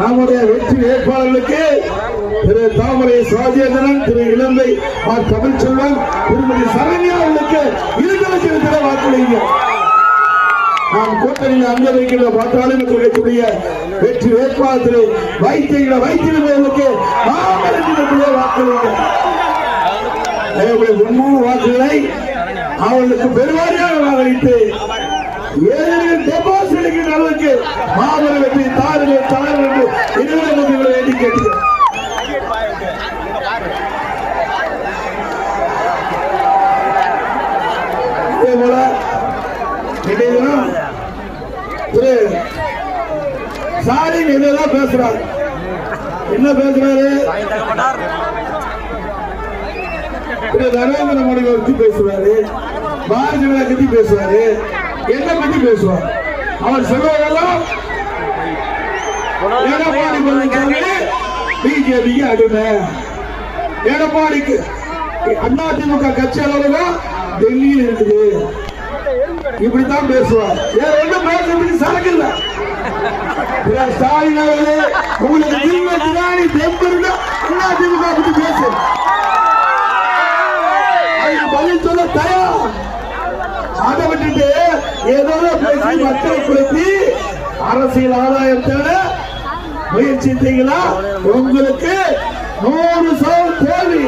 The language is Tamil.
நம்முடைய வெற்றி வேட்பாளர்களுக்கு திரு தாமரை ராஜேந்திரன், திரு இலங்கை தமிழ்ச்செல்வன், திருமதி சரண்யா அவர்களுக்கு 2 லட்சம் வாக்களிங்க. நாம் கூட்டணியில் அங்க வைக்கின்ற பார்த்தாலும் சொல்லக்கூடிய வெற்றி வேட்பாளர் வைத்திருப்பவர்களுக்கு வாக்களிங்க. 300 வாக்குகளை அவர்களுக்கு பெருவாரியாக வாக்களித்து டெபாசிட் அளவுக்கு மாபெரும் வெற்றி தாருங்கள் என்று இளைஞர்களை வேண்டி கேட்கிறோம். இதே போல திரு ஸ்டாலின் இதெல்லாம் பேசுறாரு. என்ன பேசுறாரு? திரு நரேந்திர மோடி பத்தி பேசுவாரு, பாரதிய ஜனதா பத்தி பேசுவாரு, என்ன பத்தி பேசுவார்? அவர் சொல்வதெல்லாம் எடப்பாடி பிஜேபிக்கு அடிமை, எடப்பாடிக்கு அதிமுக கட்சி அலுவலகம் டெல்லியில் இருக்குது, இப்படித்தான் பேசுவார். வேற ஒன்றும் பேசுறதுக்கு சரக்கு இல்ல. ஸ்டாலின் அவர்களே, உங்களுக்கு தெம்பு இருந்தா அதிமுக பத்தி பேசு, பதில் சொல்ல தயார். அதை விட்டுட்டு ஏதோ பேசி மக்களை குறைத்தி அரசியல் ஆதாயம் தேட முயற்சித்தீங்களா? உங்களுக்கு 100% தேவை.